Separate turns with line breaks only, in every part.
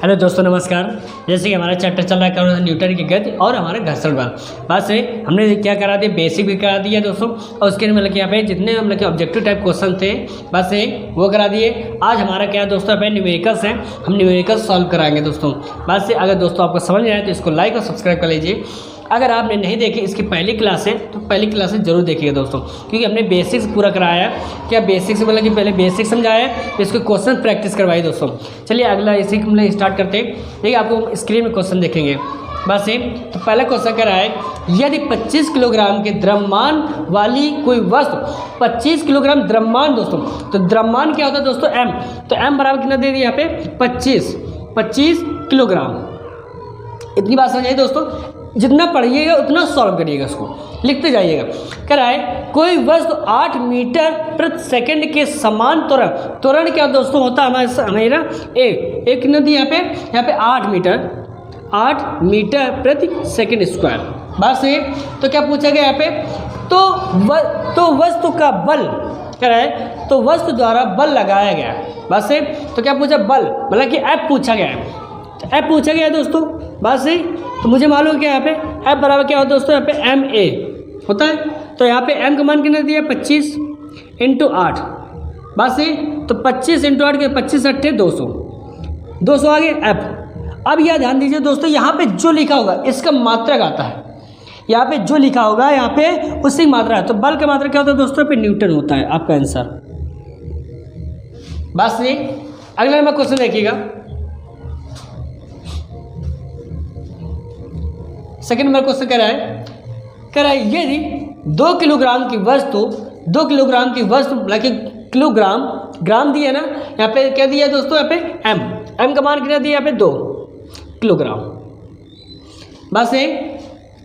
Hello दोस्तों, नमस्कार। जैसे कि हमारा चैप्टर चल रहा है न्यूटन की गति और हमारा घर्षण बल। बात से हमने क्या करा दिया, बेसिक भी करा दिया दोस्तों, और उसके मतलब कि यहाँ पे जितने मतलब कि ऑब्जेक्टिव टाइप क्वेश्चन थे बात से वो करा दिए। आज हमारा क्या दोस्तों पे न्यूमेरिकल्स हैं, हम न्यूमेरिकल्स सॉल्व कराएंगे दोस्तों। बात से अगर दोस्तों आपको समझ में आए तो इसको लाइक और सब्सक्राइब कर लीजिए। अगर आपने नहीं देखी इसकी पहली क्लास है तो पहली क्लास जरूर देखिएगा दोस्तों, क्योंकि हमने बेसिक्स पूरा कराया है। क्या बेसिक्स मतलब कि पहले बेसिक समझाया है, इसके क्वेश्चन प्रैक्टिस करवाई दोस्तों। चलिए अगला इसी मतलब स्टार्ट करते हैं। देखिए आपको स्क्रीन में क्वेश्चन देखेंगे बस सेम। तो पहला क्वेश्चन कह रहा है, यदि 25 किलोग्राम के द्रव्यमान वाली कोई वस्तु, 25 किलोग्राम द्रव्यमान दोस्तों, तो द्रव्यमान क्या होता है दोस्तों, एम। तो एम बराबर कितना दे दिया यहाँ पे 25 किलोग्राम। इतनी बात समझ आई दोस्तों। जितना पढ़िएगा उतना सॉल्व करिएगा, उसको लिखते जाइएगा। कह रहा है कोई वस्तु 8 मीटर प्रति सेकंड के समान त्वरण क्या दोस्तों होता है हमारा एक कितना दी यहाँ पे 8 मीटर प्रति सेकंड स्क्वायर। बात सही। तो क्या पूछा गया यहाँ पे, तो वस्तु का बल कह रहा है, तो वस्तु द्वारा बल लगाया गया। बात सही। तो क्या पूछा, बल मतलब कि एफ पूछा गया है। तो एफ पूछा गया है दोस्तों। बात सही। तो मुझे मालूम क्या यहाँ पे एफ बराबर क्या होता है दोस्तों, यहाँ पे एम ए होता है। तो यहाँ पे एम का मान कितना दिया, 25 × 8। बात सही। तो 25 × 8 के 25 × 8 200 आ गया एफ। अब यह ध्यान दीजिए दोस्तों, यहाँ पे जो लिखा होगा इसका मात्रक आता है। यहाँ पे जो लिखा होगा यहाँ पे उसी मात्रा है। तो बल का मात्रा क्या होता है दोस्तों, पे न्यूटन होता है आपका आंसर। बात सही। अगला नंबर क्वेश्चन देखिएगा, सेकंड नंबर क्वेश्चन कह रहा है यदि 2 किलोग्राम की वस्तु मतलब ग्राम दिया ना, यहाँ पे क्या दिया दोस्तों, यहाँ पे एम का मान कितना दिया, यहाँ पे 2 किलोग्राम। बस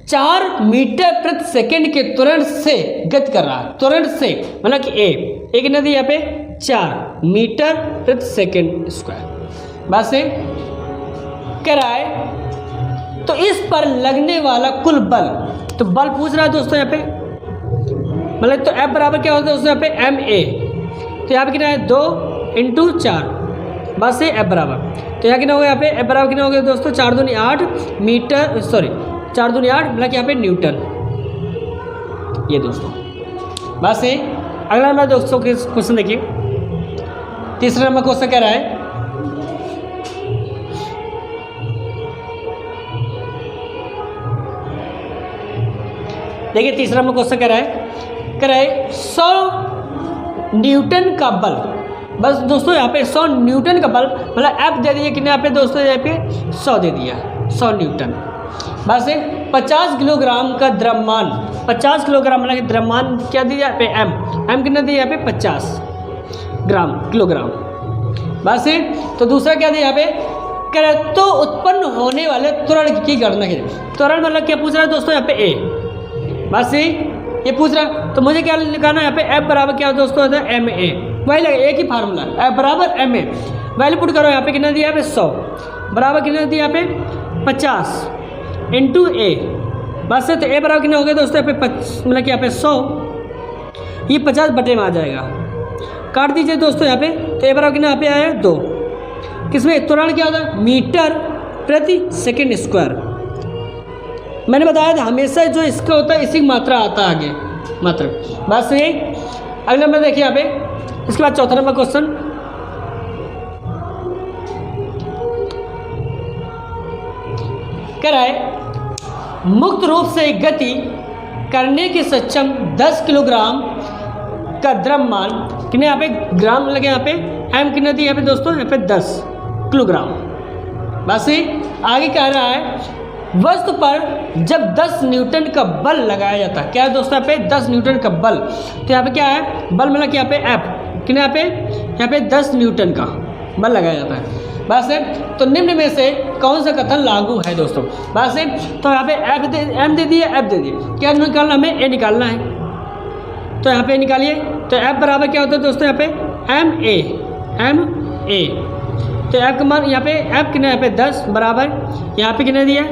4 मीटर प्रति सेकंड के त्वरण से गति कर रहा है। त्वरण से मतलब कि ए कितना दिया, यहाँ पे 4 मीटर प्रति सेकंड स्क्वायर। बस कह रहा है तो इस पर लगने वाला कुल बल, तो बल पूछ रहा है दोस्तों यहाँ पे, मतलब तो एफ बराबर क्या होता है दोस्तों, यहाँ पे एम ए। तो यहाँ पे कितना है 2 × 4। बस से एफ बराबर, तो यहाँ कितना हो गया, यहाँ पे एफ बराबर कितना हो गया दोस्तों, 4 दूनी 8 मीटर, सॉरी 4 दूनी 8 मतलब यहाँ पे न्यूटन। ये दोस्तों बस से अगला नंबर दोस्तों क्वेश्चन देखिए। तीसरा नंबर क्वेश्चन कह रहा है, देखिए तीसरा नंबर क्वेश्चन कह रहा है 100 न्यूटन का बल। बस दोस्तों यहाँ पे 100 न्यूटन का बल मतलब एफ दे दिया कितने यहाँ पे दोस्तों, यहाँ पे 100 दे दिया, 100 न्यूटन। बस 50 किलोग्राम का द्रव्यमान, 50 किलोग्राम मतलब कि द्रव्यमान क्या दिया यहाँ पे एम कितना दिया यहाँ पे 50 किलोग्राम। बस तो दूसरा क्या दिया यहाँ पे, कह तो उत्पन्न होने वाले त्वरण की गणना की। त्वरण मतलब क्या पूछ रहा है दोस्तों, यहाँ पे ए। बस ये पूछ रहा, तो मुझे क्या लिखाना है यहाँ पे एफ बराबर क्या दोस्तों होता है एम ए। वही लगे एक ही फार्मूला, एफ बराबर एम ए। वैल्यू पुट करो, यहाँ पे कितना दिया, यहाँ पे 100 बराबर कितना दिया, यहाँ पे 50 × ए। बस तो ए बराबर कितना हो गया दोस्तों, यहाँ पे मतलब कि यहाँ पे 100, ये 50 बटे में आ जाएगा, काट दीजिए दोस्तों यहाँ पे। तो ए बराबर कितना यहाँ पे आया 2। किसमें त्वरण क्या होता है, मीटर प्रति सेकेंड स्क्वायर। मैंने बताया था हमेशा जो इसका होता है इसी मात्रा आता है आगे मात्रा। बस यही। अगला नंबर देखिए यहाँ पे, इसके बाद चौथा नंबर क्वेश्चन कह रहा है मुक्त रूप से गति करने के सक्षम 10 किलोग्राम का द्रव्यमान कितने, यहाँ पे ग्राम लगे, यहाँ पे एम कितना दी यहाँ पे दोस्तों, यहाँ पे 10 किलोग्राम। बस आगे कह रहा है वस्तु पर जब 10 न्यूटन का बल लगाया जाता है। क्या है दोस्तों, यहाँ पे 10 न्यूटन का बल। तो यहाँ पे क्या है, बल मतलब कि यहाँ पे एफ कितना, यहाँ पे 10 न्यूटन का बल लगाया जाता है। बस तो निम्न में से कौन सा कथन लागू है दोस्तों। बस तो यहाँ पे एम दे दिए, एफ दे दिए, क्या निकालना हमें, ए निकालना है। तो यहाँ पे निकालिए, तो एफ बराबर क्या होता है दोस्तों, यहाँ पे एम ए। तो एफ का मान यहाँ पे एफ कितना, यहाँ पे 10 बराबर यहाँ पे कितना दिया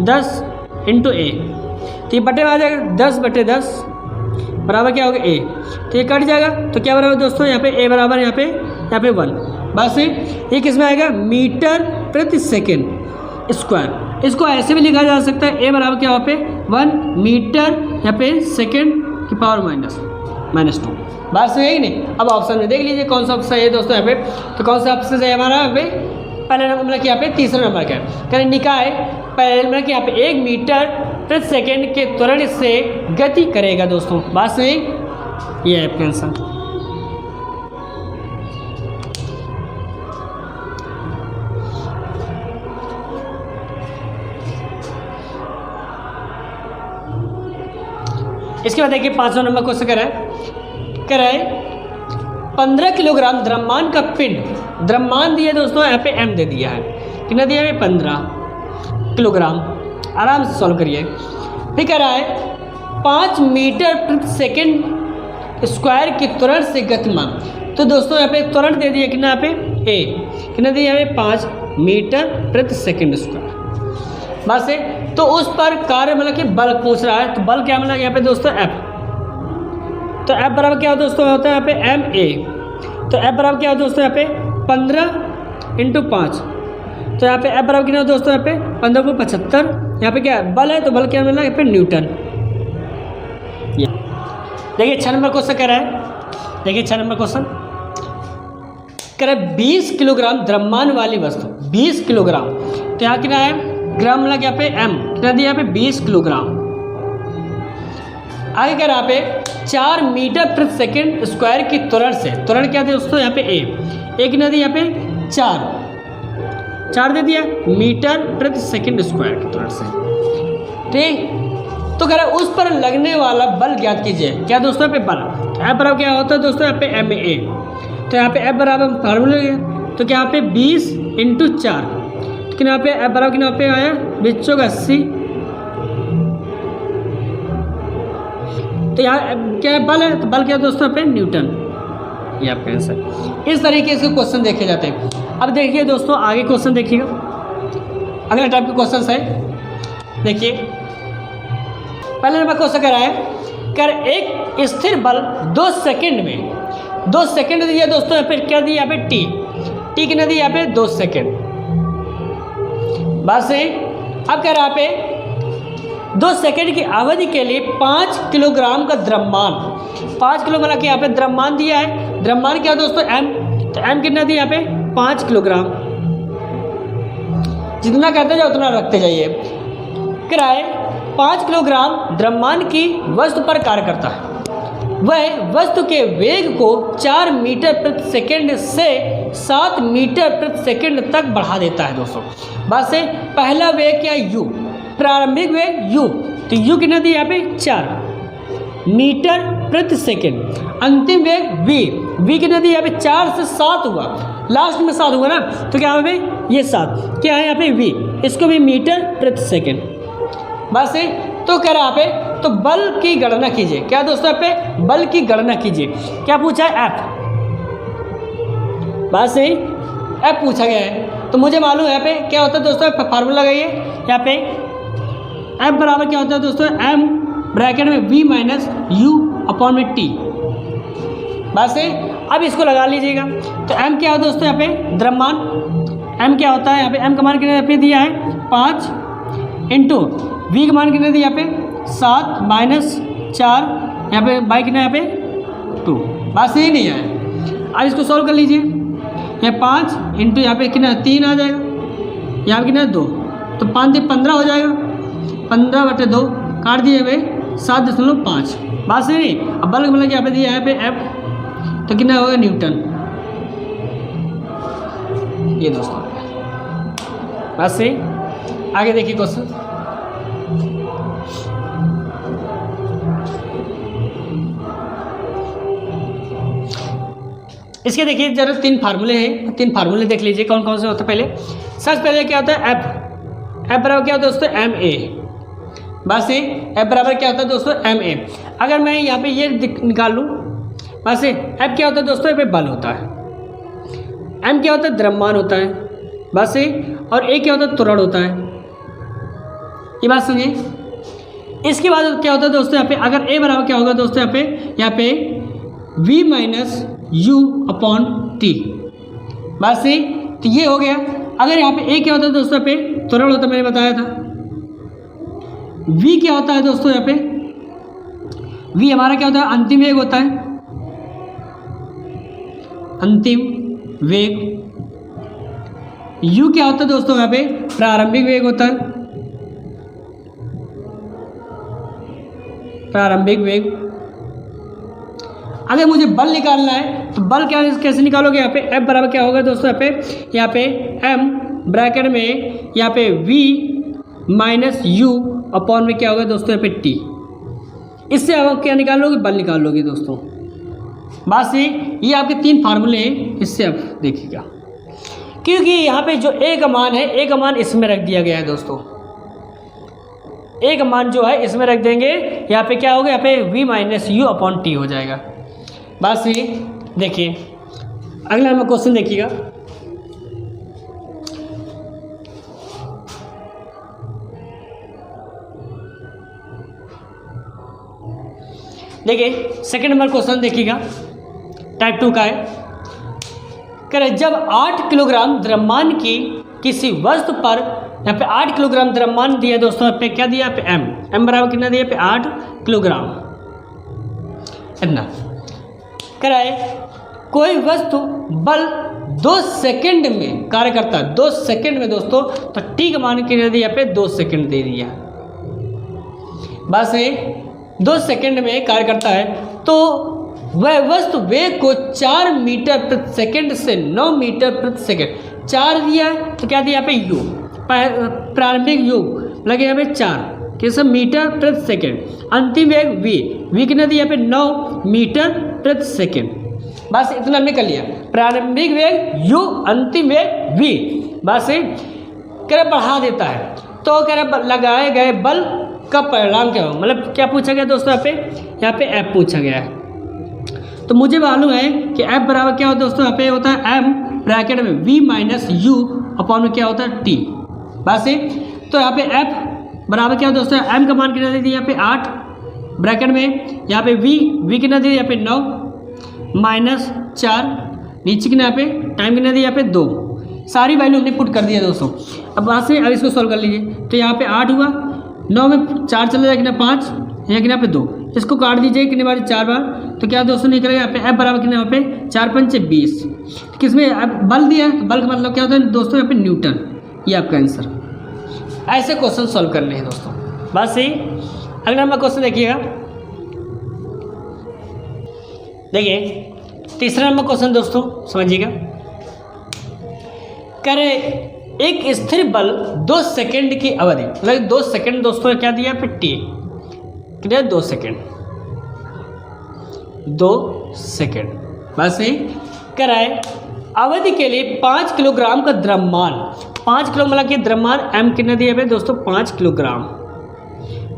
10 × ए। तो ये बटे में आ जाएगा 10 बटे 10 बराबर क्या होगा ए। तो ये कट जाएगा, तो क्या बराबर दोस्तों, यहाँ पे ए बराबर यहाँ पे 1। बस ये किस में आएगा, मीटर प्रति सेकेंड स्क्वायर। इसको ऐसे भी लिखा जा सकता है, ए बराबर क्या यहाँ पे 1 मीटर यहाँ पे सेकेंड की पावर -2। बात सही है कि नहीं। अब ऑप्शन में देख लीजिए कौन सा ऑप्शन है दोस्तों यहाँ पे, तो कौन सा ऑप्शन है हमारा यहाँ पे पहले नंबर मतलब कि यहाँ पे तीसरा नंबर का करें निकाय पहले नंबर कि यहाँ पे 1 मीटर प्रति सेकेंड के त्वरण से गति करेगा दोस्तों। बात सही, ये है आपका आंसर। इसके बाद देखिए 5वां नंबर क्वेश्चन कह रहा है 15 किलोग्राम द्रव्यमान का पिंड, द्रव्यमान दिया दोस्तों यहाँ पे m दे दिया है, कितना दिया है 15 किलोग्राम। आराम से सॉल्व करिए। फिर कह रहा है 5 मीटर प्रति सेकेंड स्क्वायर के त्वरण से गतिमान। तो दोस्तों यहाँ पे त्वरण दे दिया कितना यहाँ पे a, कितना दिया है 5 मीटर प्रति सेकेंड स्क्वायर। बस है, तो उस पर कार्य मतलब कि बल पूछ रहा है, तो बल क्या मतलब यहाँ पे दोस्तों F। तो F बराबर क्या दोस्तों होता है यहाँ पे ma। तो F बराबर क्या होता है दोस्तों यहाँ पे 15 × 5। तो यहाँ पे F बराबर कितना दोस्तों यहाँ पे 15 को 75। यहाँ पे क्या बल है, तो बल क्या मिला यहाँ पे न्यूटन। देखिए 6 नंबर क्वेश्चन कह रहा है, देखिए 6 नंबर क्वेश्चन कह रहा है 20 किलोग्राम द्रव्यमान वाली वस्तु, 20 किलोग्राम। तो यहाँ कितना है ग्राम मतलब यहाँ पे m, कितना दिया यहाँ पे 20 किलोग्राम। आगे कह रहा पे 4 मीटर प्रति सेकेंड स्क्वायर की त्वरण से, त्वरण क्या दे दोस्तों यहाँ पे a कितना दिया यहाँ पे 4 दे दिया मीटर प्रति सेकेंड स्क्वायर की त्वरण से। ठीक, तो कह रहा है उस पर लगने वाला बल ज्ञात कीजिए। क्या दोस्तों यहाँ पे बल, तो F बराबर क्या होता है दोस्तों यहाँ पे ma। तो यहाँ पे F बराबर फार्मूला, तो क्या यहाँ पे 20 × 4, कितना यहाँ पे F बराबर कितना पे आया 20 × 80। तो यहाँ क्या है बल है, तो बल क्या दोस्तों पे न्यूटन। ये आपका आंसर। इस तरीके से क्वेश्चन देखे जाते हैं। अब देखिए दोस्तों आगे क्वेश्चन देखिएगा, अगला टाइप के क्वेश्चन है। देखिए पहले नंबर क्वेश्चन कह रहा है कर एक स्थिर बल 2 सेकंड में 2 सेकंड दिया दोस्तों, फिर क्या दिया यहाँ पे टी कितना दिया यहाँ पे 2 सेकंड। बस अब कह रहा पे 2 सेकंड की अवधि के लिए 5 किलोग्राम का द्रव्यमान, 5 किलो मतलब कि यहाँ पे द्रव्यमान दिया है। द्रव्यमान क्या दोस्तों m, तो m कितना दिया यहाँ पे 5 किलोग्राम। जितना कहते जाओ उतना रखते जाइए। कह रहा है 5 किलोग्राम द्रव्यमान की वस्तु पर कार्य करता है, वह वस्तु के वेग को 4 मीटर प्रति सेकंड से 7 मीटर प्रति सेकंड तक बढ़ा देता है दोस्तों। बस से पहला वेग क्या u, प्रारंभिक वेग u, तो u कितना दिया यहाँ पे 4 मीटर प्रति सेकंड। अंतिम वेग v कितना दिया यहाँ पे 4 से 7 हुआ, लास्ट में 7 हुआ ना, तो क्या यहाँ पे ये 7 क्या है यहाँ पे v, इसको भी मीटर प्रति सेकंड। बस तो कह रहा यहाँ पे तो बल की गणना कीजिए। क्या दोस्तों यहाँ पे बल की गणना कीजिए। क्या पूछा है F, बात सही F पूछा गया है, तो मुझे मालूम है यहाँ पे क्या होता है दोस्तों, फार्मूला लगाइए। यहाँ पे F बराबर क्या होता है दोस्तों m ब्रैकेट में v - u/t। बात सही, अब इसको लगा लीजिएगा। तो m क्या होता है दोस्तों यहाँ पे द्रव्यमान, m क्या होता है यहाँ पे m का मान कितना यहाँ पे दिया है 5 इंटू v का मान कितना दिया यहाँ पे 7 - 4 यहाँ पे बाई कितना यहाँ पे 2। बात सही नहीं है। अब इसको सॉल्व कर लीजिए। यहाँ 5 इंटू यहाँ पे कितना 3 आ जाएगा, यहाँ पे कितना 2, तो 5 से 15 हो जाएगा, 15/2 काट दिए भाई 7.5। बात सही नहीं। अब बल मतलब यहाँ पे दिया है यहाँ पे F, तो कितना होगा न्यूटन। ये दोस्तों बात सही। आगे देखिए क्वेश्चन। इसके देखिए जरा 3 फार्मूले हैं, 3 फार्मूले देख लीजिए कौन कौन से होते हैं। पहले सबसे पहले क्या होता है F बराबर क्या होता है दोस्तों ma। बस F बराबर क्या होता है दोस्तों ma। अगर मैं यहाँ पे ये निकाल लूँ, बस F क्या होता है दोस्तों यहाँ पे बल होता है, m क्या होता है द्रव्यमान होता है, बस और a क्या होता है त्वरण होता है। ये बात सुनिए। इसके बाद क्या होता है दोस्तों यहाँ पे अगर a बराबर क्या होगा दोस्तों यहाँ पे v - u/t। बात सही। तो ये हो गया। अगर यहाँ पे ए क्या होता है दोस्तों, पे त्वरण होता, मैंने बताया था। वी क्या होता है दोस्तों, यहाँ पे वी हमारा क्या होता है, अंतिम वेग होता है, अंतिम वेग। यू क्या होता है दोस्तों, यहाँ पे प्रारंभिक वेग होता है, प्रारंभिक वेग। अगर मुझे बल निकालना है तो बल क्या कैसे निकालोगे, यहाँ पे एफ बराबर क्या होगा दोस्तों, यहाँ पे एम ब्रैकेट में यहाँ पे वी माइनस यू अपॉन में क्या होगा दोस्तों, यहाँ पे टी। इससे आप क्या निकाल लोगे, बल निकाल लोगे दोस्तों। बात से ये आपके 3 फार्मूले हैं, इससे आप देखिएगा। क्योंकि यहाँ पे जो ए का मान है, ए का मान इसमें रख दिया गया है दोस्तों। ए का मान जो है इसमें रख देंगे, यहाँ पे क्या होगा, यहाँ पे V minus U upon T हो जाएगा। बात सही। देखिए अगला नंबर क्वेश्चन देखिएगा। देखिए सेकंड नंबर क्वेश्चन देखिएगा, टाइप 2 का है। करें जब 8 किलोग्राम द्रव्यमान की किसी वस्तु पर, यहाँ पे 8 किलोग्राम द्रव्यमान दिया दोस्तों, यहाँ पे क्या दिया, यहाँ पे एम बराबर कितना दिया, यहाँ पे 8 किलोग्राम इतना। कराए कोई वस्तु बल 2 सेकंड में कार्य करता है, 2 सेकंड में दोस्तों, तो टी का मान कितना दिया, यहाँ पे 2 सेकंड दे दिया। बस 2 सेकंड में कार्य करता है, तो वह वस्तु वेग को 4 मीटर प्रति सेकंड से 9 मीटर प्रति सेकंड, 4 दिया है तो क्या दिया यहाँ पे यू, प्रारंभिक योग लगे यहाँ पे 4 किस मीटर प्रति सेकंड, अंतिम वेग वी कितना दिया यहाँ पे 9 मीटर प्रति सेकंड। बस इतना हमने कर लिया, प्रारंभिक वेग यू, अंतिम वेग वी। बस कह बढ़ा देता है, तो कह रहा लगाए गए बल का परिणाम क्या हो, मतलब क्या पूछा गया दोस्तों, यहाँ पे एफ पूछा गया है। तो मुझे मालूम है कि एफ बराबर क्या होता है दोस्तों, यहाँ पे होता है एम ब्रैकेट में वी माइनस यू अपॉन में क्या होता है टी। बस तो यहाँ पे एफ बराबर क्या होता है दोस्तों, एम का मान कितना दे दिया यहाँ पे 8 ब्रैकेट में, यहाँ पे वी कितना दे दिया यहाँ पे 9 माइनस 4, नीचे कितना यहाँ पे टाइम कितना दिया यहाँ पे 2। सारी वैल्यू हमने पुट कर दिया दोस्तों। अब वहाँ से अब इसको सॉल्व कर लीजिए। तो यहाँ पे 8 हुआ, 9 में 4 चला जाएगा, कितना 5, यहाँ कितना पे 2, इसको काट दीजिए कितने बार, 4 बार। तो क्या दोस्तों निकलेगा यहाँ पे एफ बराबर कितना, यहाँ पे 4 पंचे 20। किसमें अब बल दिया है, तो बल का मतलब क्या होता है दोस्तों, यहाँ पे न्यूटन। ये आपका आंसर। ऐसे क्वेश्चन सॉल्व करने हैं दोस्तों। बस सही। अगला नंबर क्वेश्चन देखिएगा। देखिए तीसरा नंबर क्वेश्चन दोस्तों समझिएगा। करे एक स्थिर बल 2 सेकंड की अवधि, मतलब 2 सेकंड दोस्तों क्या दिया पे टी, कितना 2 सेकंड, 2 सेकंड। बस सही। कराए अवधि के लिए 5 किलोग्राम का द्रव्यमान, 5 किलो मतलब कि द्रव्यमान एम कितना दिया है दोस्तों 5 किलोग्राम।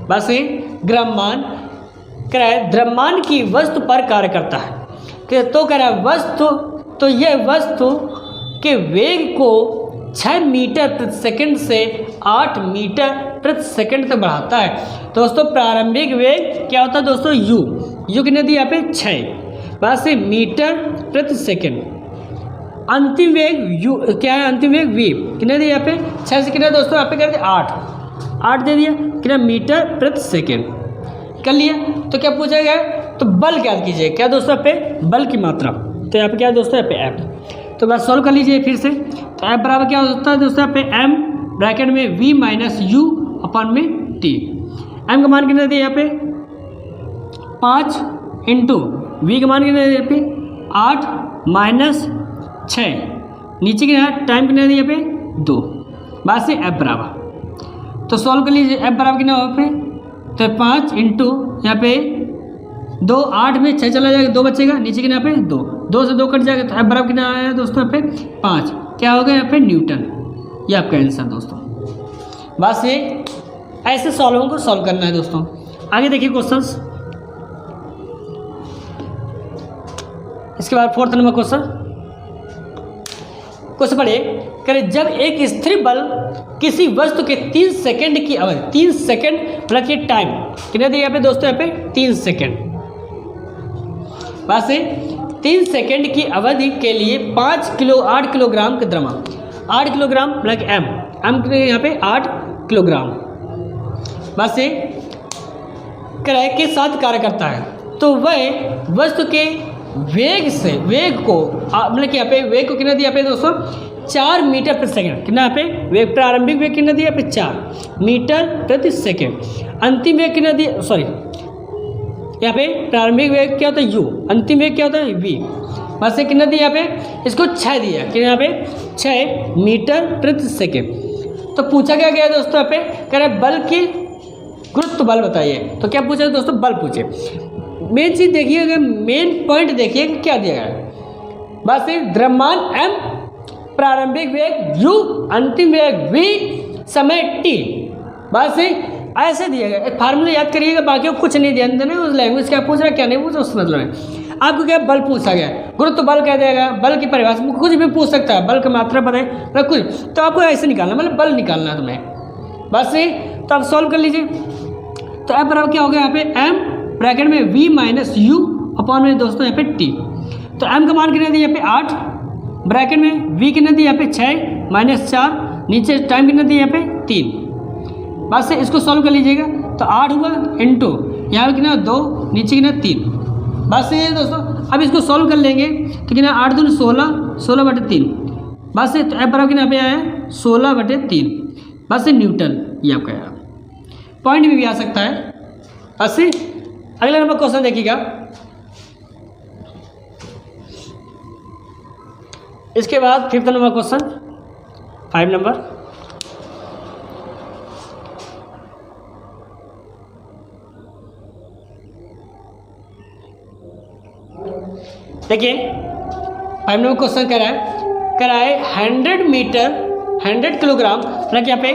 बस द्रव्यमान कराए द्रव्यमान की वस्तु पर कार्य करता है, तो कह रहा है वस्तु, तो यह वस्तु के वेग को 6 मीटर प्रति सेकंड से 8 मीटर प्रति सेकंड तक बढ़ाता है। दोस्तों प्रारंभिक वेग क्या होता है दोस्तों, यू कितने दिया यहाँ पे 6, बस मीटर प्रति सेकंड। अंतिम वेग यू क्या है, अंतिम वेग वी कितने दिया यहाँ पे 6 से कितना दोस्तों यहाँ पे कर दिया 8 दे दिया, कितना मीटर प्रति सेकंड कर लिया। तो क्या पूछा गया, तो बल क्या कीजिए, क्या दोस्तों यहाँ पे बल की मात्रा, तो यहाँ पे क्या है दोस्तों यहाँ पे एफ। तो बस सॉल्व कर लीजिए फिर से। तो एफ बराबर क्या होता है दोस्तों यहाँ पे एम ब्रैकेट में वी माइनस यू अपॉन में टी। एम का मान कितना दिया यहाँ पे 5 इंटू वी का मान कितना दिया यहाँ पे 8 माइनस 6, नीचे कितना टाइम कितना दिया यहाँ पे 2। बस से एफ बराबर, तो सॉल्व कर लीजिए। एफ बराबर कितना यहाँ पे, तो 5 इंटू यहाँ पे 2, 8 में 6 चला जाएगा, 2 बचेगा, नीचे कितना यहाँ पे 2 से 2 कट जाएगा, तो एफ बराबर कितना आया दोस्तों यहाँ पे 5, क्या होगा यहाँ पे न्यूटन। ये आपका आंसर दोस्तों। बस ये ऐसे सॉल्वों को सॉल्व करना है दोस्तों। आगे देखिए क्वेश्चंस। इसके बाद 4th नंबर क्वेश्चन पढ़िए। करें जब एक स्थिर बल किसी वस्तु के 3 सेकंड की अवधि, 3 सेकंड मतलब कि टाइम कितने दिया यहाँ पे दोस्तों, यहाँ पे 3 सेकंड। बस 3 सेकंड की अवधि के लिए 8 किलोग्राम का द्रव्यमान, 8 किलोग्राम मतलब एम यहाँ पे 8 किलोग्राम बस से क्रय के साथ कार्य करता है, तो वह वस्तु के वेग को मतलब कि यहाँ पे वेग को कितना दिया पे दोस्तों 4 मीटर प्रति सेकंड, कितना यहाँ पे वेग, प्रारंभिक वेग कितना दिया पे 4 मीटर प्रति सेकंड, अंतिम वेग कितना दिया, सॉरी यहाँ पे प्रारंभिक वेग क्या होता है u, अंतिम वेग क्या होता है v, बस से कितना दिया यहाँ पे इसको 6 दिया कि यहाँ पे 6 मीटर प्रति सेकंड। तो पूछा क्या गया दोस्तों यहाँ पे कह रहे बल की गुरुत्व बल बताइए, तो क्या पूछा दोस्तों बल पूछे। मेन चीज़ देखिएगा, मेन पॉइंट देखिए क्या दिया गया है, बस द्रव्यमान m, प्रारंभिक वेग u, अंतिम वेग v, समय t, बस ऐसे दिया गया। फार्मूला याद करिएगा, बाकी को कुछ नहीं ध्यान देना, उस लैंग्वेज क्या पूछ रहा है क्या नहीं पूछ रहा उस मतलब है। आपको क्या बल पूछा गया, गुरुत्व बल कह देगा, बल की परिभाषा कुछ भी पूछ सकता है, बल की मात्रा बताए ना कुछ, तो आपको ऐसे निकालना मतलब बल निकालना है तुम्हें बस। तो आप सॉल्व कर लीजिए। तो अब बराबर क्या हो गया यहाँ पे m ब्रैकेट में v माइनस यू अपॉन में दोस्तों यहाँ पे t। तो m का मान कितना दिया यहाँ पे 8 ब्रैकेट में, v कितना दिया यहाँ पे 6 माइनस 4, नीचे टाइम कितना दिया यहाँ पे 3, बस से इसको सॉल्व कर लीजिएगा। तो 8 हुआ इंटू यहाँ पे कितना 2, नीचे कितना 3, बस ये दोस्तों। अब इसको सॉल्व कर लेंगे तो कितना 8 दूनी 16, 16/3, बस से। तो एफ बराबर कितना पे आया है 16/3, बस से न्यूटन ये आपका आया। पॉइंट भी आ सकता है बस से। अगला नंबर क्वेश्चन देखिएगा, इसके बाद 5th नंबर क्वेश्चन 5 नंबर। देखिए 5 नंबर क्वेश्चन कह रहा है 100 मीटर 100 किलोग्राम मतलब यहाँ पे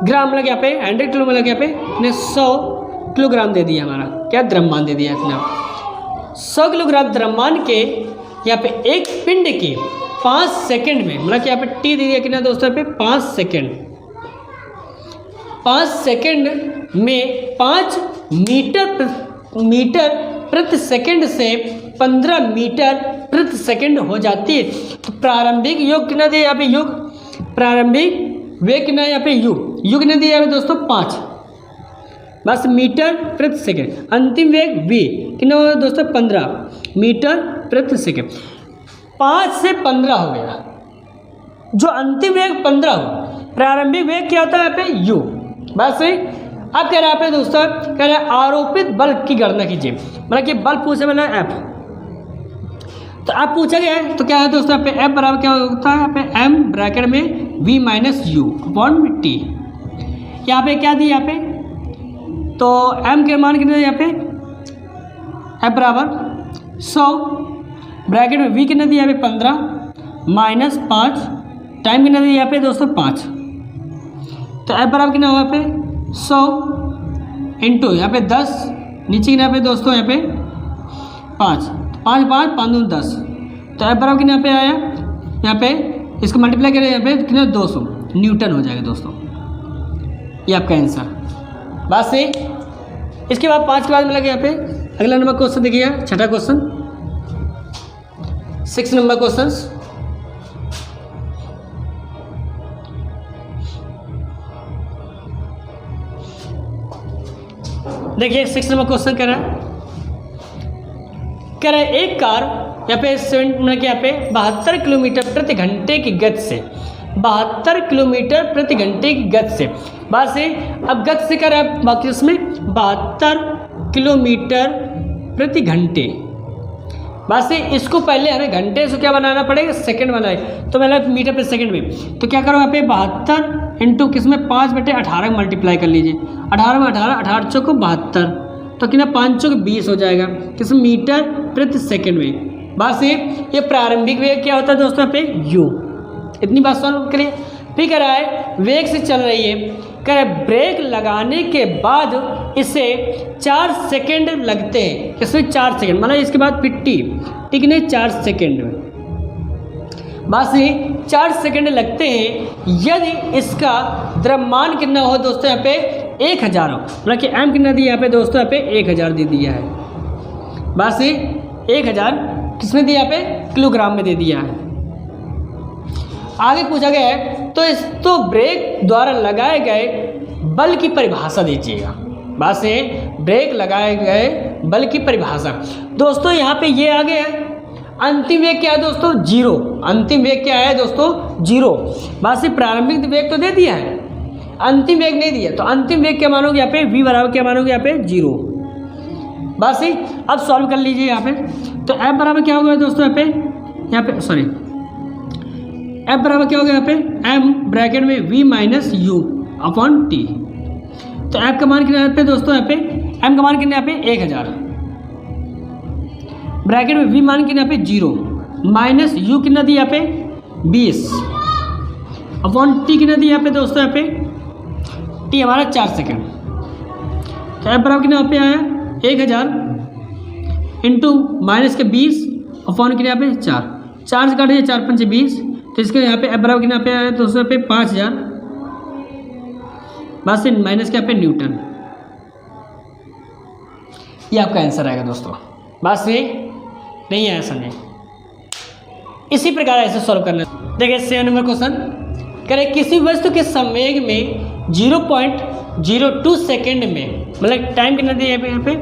ग्राम मतलब यहाँ पे 100 किलो मतलब यहाँ पे ने 100 किलोग्राम दे दिया, हमारा क्या द्रव्यमान दे दिया इतना 100 किलोग्राम द्रव्यमान के यहाँ पे एक पिंड की 5 सेकंड में मतलब यहाँ पे टी दे दिया कितना दोस्तों यहाँ पे 5 सेकंड में 5 मीटर प्रति सेकंड से 15 मीटर प्रति सेकंड हो जाती है। तो प्रारंभिक योग कितना दिया यहाँ पे योग, प्रारंभिक वेग कितना यहाँ पे यू कितना दिया यहाँ पे दोस्तों 5 बस मीटर प्रति सेकंड, अंतिम वेग v कितना होगा दोस्तों 15 मीटर प्रति सेकंड। 5 से 15 हो गया, जो अंतिम वेग 15 हो, प्रारंभिक वेग क्या होता है यहाँ पे u बस। अब कह रहा है दोस्तों कह रहा है आरोपित बल की गणना कीजिए, मतलब कि बल पूछे मैंने F। तो अब पूछा गया है तो क्या है दोस्तों यहाँ पे F बराबर क्या होता है यहाँ पे m ब्रैकेट में v minus U upon t। यहाँ पे क्या दिया यहाँ पे, तो m के मान कितने यहाँ पे F बराबर 100 ब्रैकेट में v कितना दिया यहाँ पे 15 माइनस 5 टाइम कितना दिया यहाँ पे दोस्तों 5। तो F बराबर कितना हुआ यहाँ पे 100 इंटू यहाँ पे 10, नीचे यहाँ पे दोस्तों यहाँ पे 5 5 5 5 2 10। तो F बराबर कितना यहाँ पे आया, यहाँ पे इसको मल्टीप्लाई करें यहाँ पे कितना 200 न्यूटन हो जाएगा दोस्तों, ये आपका आंसर बस से। इसके बाद 5 के बाद मिला यहाँ पे अगला नंबर क्वेश्चन देखिएगा, 6ठा क्वेश्चन 6 नंबर क्वेश्चन। देखिए 6 नंबर क्वेश्चन कह रहा है एक कार यहाँ पे 7 मतलब यहाँ पे 72 किलोमीटर प्रति घंटे की गति से 72 किलोमीटर प्रति घंटे की गति से बस है। अब गति से कर रहा है बाकी उसमें 72 किलोमीटर प्रति घंटे बस है। इसको पहले हमें घंटे से क्या बनाना पड़ेगा सेकंड बनाए, तो मतलब मीटर प्रति सेकंड में। तो क्या करो यहाँ पे 72 इंटू किसमें 5/18 मल्टीप्लाई कर लीजिए, 18 में 18 चौको 72, तो कितना 5 चौक 20 हो जाएगा किसमें मीटर प्रति सेकंड में बस। ये प्रारंभिक वेग क्या होता है दोस्तों यहाँ पे u, इतनी बात सॉल्व करिए। फिर कह रहा है वेग से चल रही है, कह रहा है ब्रेक लगाने के बाद इसे 4 सेकंड लगते हैं, इसमें 4 सेकंड मतलब इसके बाद फिर टी कितने 4 सेकंड में बस 4 सेकंड लगते हैं यदि इसका द्रव्यमान कितना हो दोस्तों यहाँ पे 1000 हो, मतलब कि m कितना दिया यहाँ पे दोस्तों यहाँ पे 1000 दे दिया है बस 1000 किसमें दिया पे, किलोग्राम में दे दिया है। आगे पूछा गया है तो ब्रेक द्वारा लगाए गए बल की परिभाषा दीजिएगा। बात से ब्रेक लगाए गए बल की परिभाषा। दोस्तों यहाँ पे ये आ गया है, अंतिम वेग क्या है दोस्तों, 0। अंतिम वेग क्या है दोस्तों, 0। बात से प्रारंभिक वेग तो दे दिया है, अंतिम वेग नहीं दिया, तो अंतिम वेग क्या मानोगे यहाँ पे, v बराबर क्या मानोगे यहाँ पे, 0। बात सही। अब सॉल्व कर लीजिए यहाँ पे, तो f बराबर क्या होगा दोस्तों यहाँ पे सॉरी, f बराबर क्या होगा यहाँ पे, m ब्रैकेट में v minus u upon t। तो f का मान कितना पे दोस्तों, यहाँ पे m का मान कितना यहाँ पे 1000, ब्रैकेट में v मान कितना यहाँ पे 0 माइनस u कितना दिया यहाँ पे 20 अपॉन t कितना दिया यहाँ पे दोस्तों, यहाँ पे t हमारा 4 सेकेंड। तो f बराबर कितना यहाँ पे आया 1000 इंटू माइनस के 20 अपॉन कितना यहाँ पे 4 से काट दिया, 4 पंचे 20, तो इसके यहाँ पे f बराबर कितना यहाँ पे आया दोस्तों, यहाँ पे 5000, बस माइनस क्या पे न्यूटन। ये आपका आंसर आएगा दोस्तों। बस ये नहीं है ऐसा नहीं। इसी प्रकार ऐसे सॉल्व करना। देखिए 7 नंबर क्वेश्चन करें, किसी वस्तु के संवेग में 0.02 सेकेंड में, मतलब टाइम कितना दिया है यहाँ पे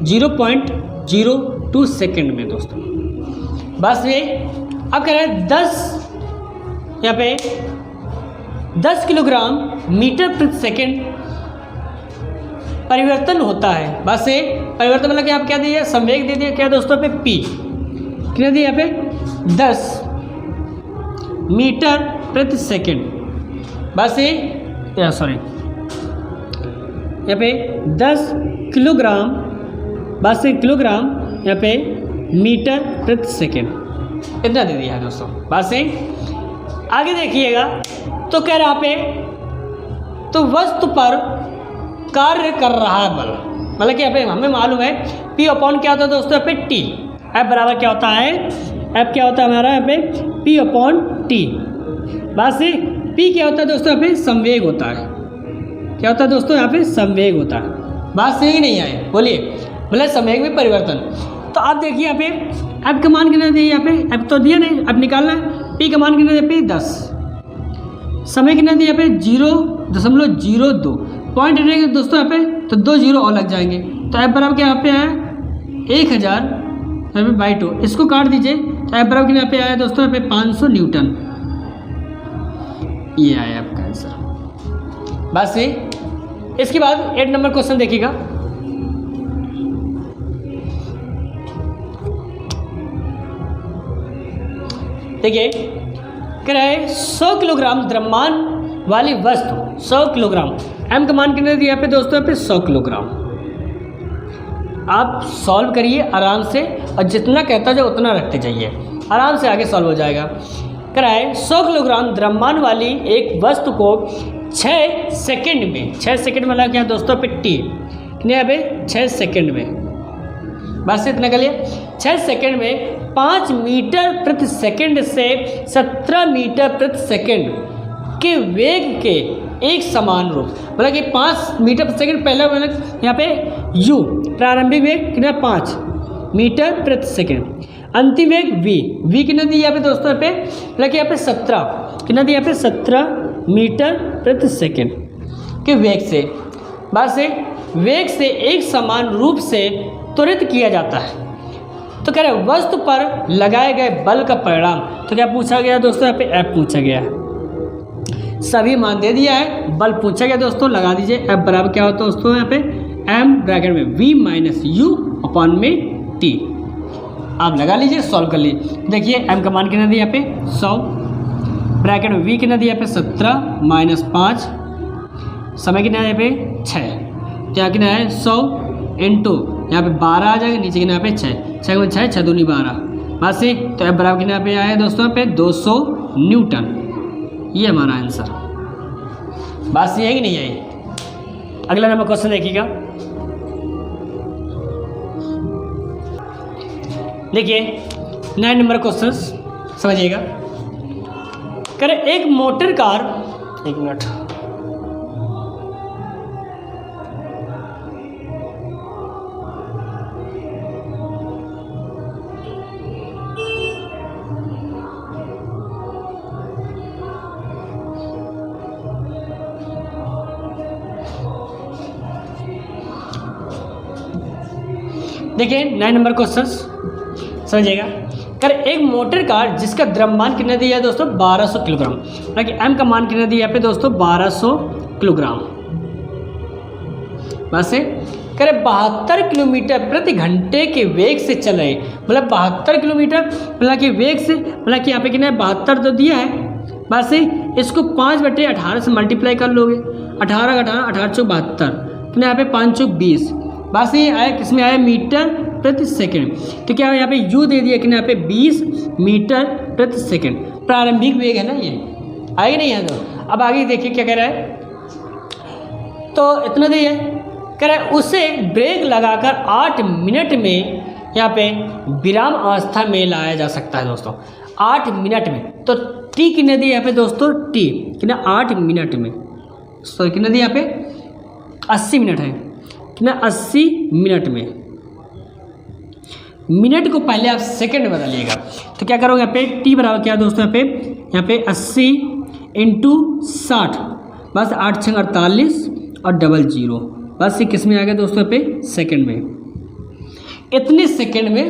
0.02 सेकेंड में दोस्तों। बस ये अब कह रहे हैं 10 यहाँ पे 10 किलोग्राम मीटर प्रति सेकेंड परिवर्तन होता है। बस ये परिवर्तन मतलब कि आप क्या दिए, संवेग दे दिए क्या दोस्तों पे p कितना दिया यहाँ पे 10 मीटर प्रति सेकेंड। बस ये सॉरी यहाँ पे 10 किलोग्राम, बस किलोग्राम यहाँ पे मीटर प्रति सेकेंड इतना दे दिया है दोस्तों। बस ये आगे देखिएगा, तो कह रहा पे तो वस्तु पर कार्य कर रहा है बल, मतलब कि यहाँ पे हमें मालूम है P अपॉन क्या होता है दोस्तों, यहाँ पे T। F बराबर क्या होता है, F क्या होता है हमारा यहाँ पे P अपॉन T। बस P क्या होता है दोस्तों, यहाँ पे संवेग होता है। क्या होता है दोस्तों, यहाँ पे संवेग होता है। बात सही नहीं आए, बोलिए, मतलब संवेग में परिवर्तन। तो आप देखिए यहाँ पे F का मान कितना दिया, यहाँ पे F तो दिया नहीं, अब निकालना है। P का मान कितना दिया पे 10, समय कितना दिया यहाँ पे 0.02 पॉइंट रहेगा दोस्तों यहाँ पे, तो 2 0 और लग जाएंगे। तो F बराबर क्या यहाँ पे आया 1000 यहाँ पे बाई 2, इसको काट दीजिए, तो F बराबर यहाँ पे आया दोस्तों यहाँ पे 500 न्यूटन। ये आया आपका आंसर। बस ये इसके बाद 8 नंबर क्वेश्चन देखिएगा। देखिए कह रहा है 100 किलोग्राम द्रव्यमान वाली वस्तु, 100 किलोग्राम, m का मान कितना दिया पे दोस्तों, यहाँ पे 100 किलोग्राम। आप सॉल्व करिए आराम से, और जितना कहता जाए उतना रखते जाइए, आराम से आगे सॉल्व हो जाएगा। कह रहा है 100 किलोग्राम द्रव्यमान वाली एक वस्तु को 6 सेकेंड में, 6 सेकेंड मतलब क्या दोस्तों पे t कितने यहाँ पे 6 सेकेंड में, बस इतना कर लिया। 6 सेकेंड में 5 मीटर प्रति सेकेंड से 17 मीटर प्रति सेकेंड के वेग के एक समान रूप, मतलब कि 5 मीटर प्रति सेकेंड पहला मतलब यहाँ पे u प्रारंभिक वेग कितना 5 मीटर प्रति सेकेंड, अंतिम वेग v कितना दिया यहाँ पे दोस्तों, यहाँ पे मतलब कि यहाँ पे 17 कितना दिया यहाँ पे 17 मीटर प्रति सेकेंड के वेग से, बस वेग से एक समान रूप से त्वरित किया जाता है। तो कह रहे वस्तु पर लगाए गए बल का परिणाम, तो क्या पूछा गया दोस्तों, यहाँ पे F पूछा गया है। सभी मान दे दिया है, बल पूछा गया दोस्तों, लगा दीजिए। F बराबर क्या होता है दोस्तों, यहाँ पे m ब्रैकेट में v माइनस u अपॉन में t। आप लगा लीजिए, सॉल्व कर लीजिए। देखिए m का मान कितना दिया यहाँ पे 100, ब्रैकेट में v कितना दिया यहाँ पे 17 माइनस 5, समय कितना है यहाँ पे 6, क्या कितना है 100 इंटू यहाँ पे 12 आ जाएगा, नीचे कितना यहाँ पे 6 में 6 6 दूनी 12, बस से तो F बराबर कितना यहाँ पे आया दोस्तों, यहाँ पे 200 न्यूटन। ये हमारा आंसर। बस ये है कि नहीं है। अगला नंबर क्वेश्चन देखिएगा। देखिए 9 नंबर क्वेश्चन समझिएगा। करें एक मोटर कार, एक मिनट, देखिए 9 नंबर क्वेश्चन समझिएगा। कर एक मोटर कार जिसका द्रव्यमान कितना दिया है दोस्तों 1200 किलोग्राम, मतलब कि एम का मान कितना दिया है पे दोस्तों 1200 किलोग्राम। बस करे 72 किलोमीटर प्रति घंटे के वेग से चल रहे, मतलब 72 किलोमीटर मतलब कि वेग से, मतलब कि यहाँ पे कितना है 72 तो दिया है, बस इसको 5/18 से मल्टीप्लाई कर लोगे, 18 18 18 चौक 72, कितना यहाँ पे 5 चौक 20, बस ये आया किसमें आया मीटर प्रति सेकंड। तो क्या यहाँ पे यू दे दिया कि यहाँ पे 20 मीटर प्रति सेकंड प्रारंभिक वेग है ना, ये आगे नहीं है। तो अब आगे देखिए क्या कह रहा है, तो इतना दिया कह रहा है उसे ब्रेक लगाकर 8 मिनट में यहाँ पे विराम अवस्था में लाया जा सकता है दोस्तों, 8 मिनट में। तो टी कितने दिया यहाँ पे दोस्तों, टी कितना 8 मिनट में, सॉरी कितने दिया यहाँ पे 80 मिनट है, कितना 80 मिनट में। मिनट को पहले आप सेकंड में बदलिएगा, तो क्या करोगे यहाँ पे टी बराबर क्या दोस्तों, यहाँ पे 80 × 60, बस 8 × 48 और डबल 0, बस ये किस में आ गया दोस्तों यहाँ पे सेकंड में, इतने सेकंड में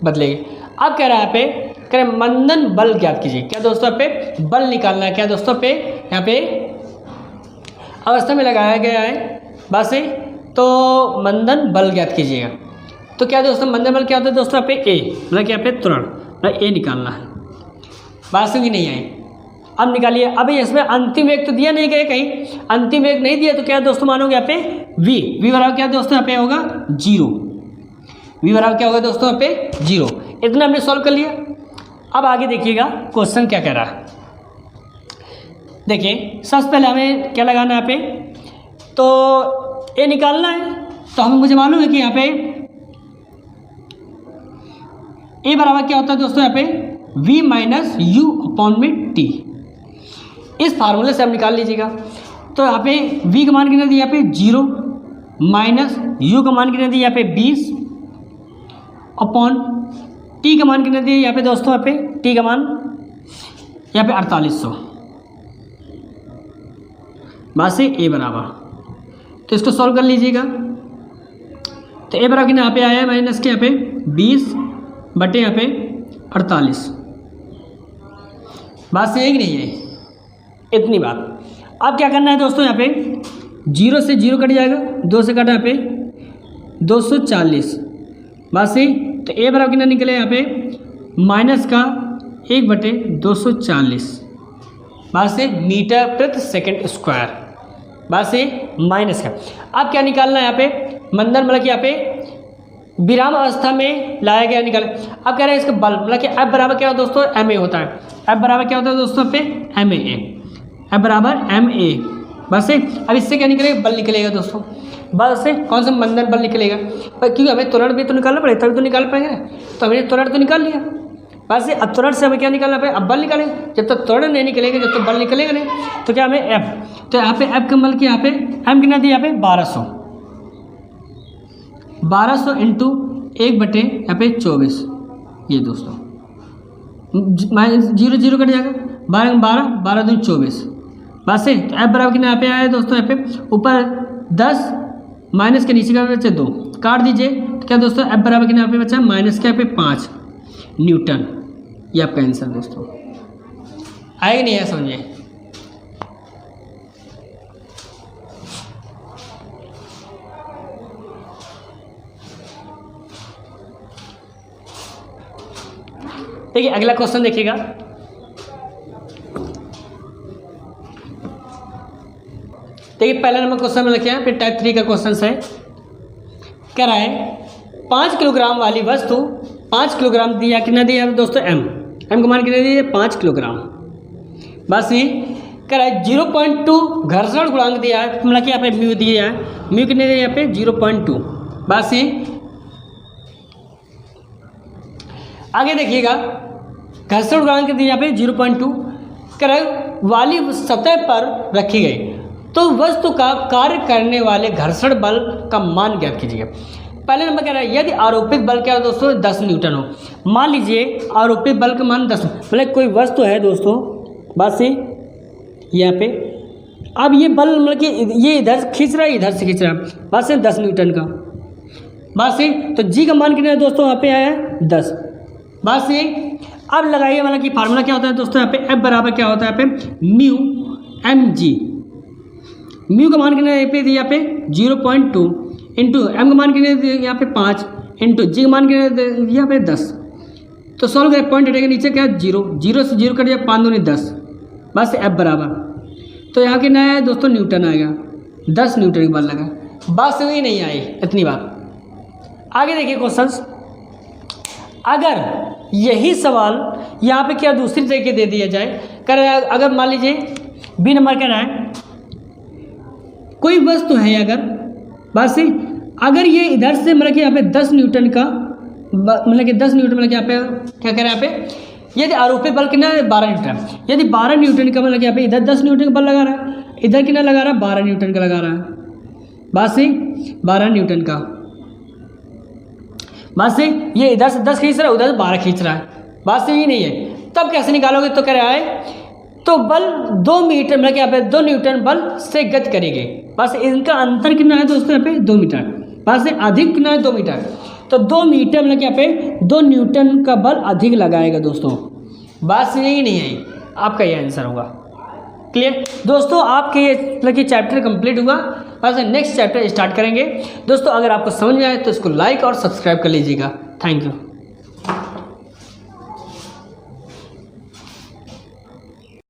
बदलेगी। अब कह रहा है यहाँ पे कह रहे मंदन बल ज्ञात कीजिए, क्या दोस्तों यहाँ पे बल निकालना है, क्या दोस्तों पे यहाँ पे अवस्था में लगाया गया है, बस तो मंदन बल ज्ञात कीजिएगा। तो क्या दोस्तों मंदन बल क्या होता है दोस्तों यहाँ पे ए, मतलब कि यहाँ पे त्वरण, मतलब ए निकालना है, बात समझ नहीं आई। अब निकालिए, अभी इसमें अंतिम वेग तो दिया नहीं गया, कहीं अंतिम वेग नहीं दिया, तो क्या दोस्तों मानोगे यहाँ पे वी बराबर क्या दोस्तों यहाँ पे होगा 0, वी बराबर क्या होगा दोस्तों यहाँ पे 0। इतना हमने सॉल्व कर लिया। अब आगे देखिएगा क्वेश्चन क्या कह रहा है, देखिए सबसे पहले हमें क्या लगाना है यहाँ पे, तो ए निकालना है। तो हमें मुझे मालूम है कि यहाँ पे ए बराबर क्या होता है दोस्तों यहाँ पे v माइनस यू अपॉन में टी, इस फार्मूले से आप निकाल लीजिएगा। तो यहाँ पे v का मान कितना दिया यहाँ पे 0 माइनस u का मान कितना दिया यहाँ पे 20 अपॉन t का मान कितना दिया यहाँ पे दोस्तों, यहाँ पे t का मान यहाँ पे 4800, बस से a बराबर, तो इसको सॉल्व कर लीजिएगा। तो a बराबर कितना यहाँ पे आया है माइनस के यहाँ पे 20 बटे यहाँ पे 48, बात सही है कि नहीं है, इतनी बात। अब क्या करना है दोस्तों, यहाँ पे 0 से 0 कट जाएगा, 2 से कटा यहाँ पे 240, बात सही। तो ए बराबर कितना निकले यहाँ पे माइनस का 1/240, बात से मीटर प्रति सेकंड स्क्वायर, बात से माइनस का। अब क्या निकालना है यहाँ पे मंदन, मतलब कि यहाँ पे विराम अवस्था में लाया गया निकाले। अब कह रहे हैं इसका बल, मतलब कि एफ बराबर क्या होता है दोस्तों एम ए होता है, एफ बराबर क्या होता है दोस्तों पे एम ए, एफ बराबर एम ए, बस अब इससे क्या निकलेगा बल निकलेगा दोस्तों, बस से कौन सा मंदन बल निकलेगा, क्योंकि हमें त्वरण भी तो निकालना पड़ेगा तभी तो निकाल पाएंगे, तो हमने त्वरण तो निकाल लिया, बस अब त्वरण से हमें क्या निकालना पड़ेगा, अब बल निकालेंगे। जब तक त्वरण नहीं निकलेगा जब तक बल निकलेगा नहीं, तो क्या हमें एफ, तो यहाँ पे एफ का बल की यहाँ पे एम कितना दिया यहाँ पे 1200 इंटू 1/, यहाँ पे 24, ये दोस्तों 0 0 कट जाएगा, 12 12 12 2 24, बस है। तो एफ बराबर कितना यहाँ पे आया है दोस्तों, यहाँ पे ऊपर 10 माइनस के नीचे का बचा 2, काट दीजिए, तो क्या दोस्तों एफ बराबर कितना यहाँ पे बचा माइनस के यहाँ पे 5 न्यूटन, ये आपका आंसर दोस्तों। आएगा नहीं है समझिए। देखिए अगला क्वेश्चन देखिएगा, देखिए पहला नंबर क्वेश्चन में लिखे हैं, फिर टाइप 3 का क्वेश्चन है। कह रहा है 5 किलोग्राम वाली वस्तु 5 किलोग्राम दिया, कितना दिया है दोस्तों एम का मान कितना दिया 5 किलोग्राम, बस ये कह रहा है 0.2 घर्षण गुणांक दिया है, मतलब कि यहाँ पे म्यू दिया है, म्यू कितने दिया यहाँ पे 0.2, बस ये। आगे देखिएगा घर्षण गुणांक दिया यहाँ पे 0.2, कह रहा है वाली सतह पर रखी गई, तो वस्तु का कार्य करने वाले घर्षण बल का मान ज्ञात कीजिएगा। पहले नंबर कह रहा है यदि आरोपित बल क्या है दोस्तों 10 न्यूटन हो, मान लीजिए आरोपित बल का मान 10, मतलब कोई वस्तु है दोस्तों, बस यहाँ पे अब ये बल मतलब कि ये इधर खींच रहा है इधर से खींच रहा है, बस 10 न्यूटन का, बात सही। तो जी का मान कितना है दोस्तों, यहाँ पे आया है 10। बात सही। अब लगाइए मतलब कि फार्मूला क्या होता है दोस्तों, यहाँ पे एफ बराबर क्या होता है, यहाँ पे म्यू एम जी। म्यू का मान कितना है, पे यहाँ पे 0.2 इंटू एम का मान कितना है यहाँ पे 5 इंटू जी का मान कितना है यहाँ पे 10। तो सॉल्व करें, पॉइंट हटेगा नीचे क्या है 0, 0 से 0 कट जाए 5 दूनी 10। बस एफ बराबर तो यहाँ कितना है दोस्तों, न्यूटन आएगा, 10 न्यूटन के बल लगा। बात सही नहीं आई इतनी बात। आगे देखिए क्वेश्चंस, अगर यही सवाल यहाँ पे क्या दूसरी तरीके दे दिया जाए, कर अगर मान लीजिए बी नंबर क्या रहा है, कोई वस्तु है अगर, बात सही, अगर ये इधर से मतलब कि यहाँ पे 10 न्यूटन का मतलब कि 10 न्यूटन मतलब कि यहाँ पे क्या कह रहा है, यहाँ पे यदि आरोपित बल कितना है 12 न्यूटन, यदि 12 न्यूटन का मतलब यहाँ पे इधर 10 न्यूटन का बल लगा रहा है, इधर कितना लगा रहा है 12 न्यूटन का लगा रहा है। बात सही, 12 न्यूटन का। बात सही, ये इधर से 10 खींच रहा है, उधर से 12 खींच रहा है। बात सही नहीं है, तब कैसे निकालोगे, तो कह रहा है तो बल 2 मीटर मतलब कि यहाँ पे 2 न्यूटन बल से गति करेंगे। बस इनका अंतर कितना है दोस्तों, यहाँ पे 2 मीटर। बस से अधिक कितना है 2 मीटर, तो 2 मीटर मतलब कि यहाँ पे 2 न्यूटन का बल अधिक लगाएगा दोस्तों। बात सही नहीं है, आपका ये आंसर होगा। क्लियर दोस्तों, आपके ये मतलब कि चैप्टर कंप्लीट हुआ। बस नेक्स्ट चैप्टर स्टार्ट करेंगे दोस्तों। अगर आपको समझ में आए तो इसको लाइक और सब्सक्राइब कर लीजिएगा। Thank you.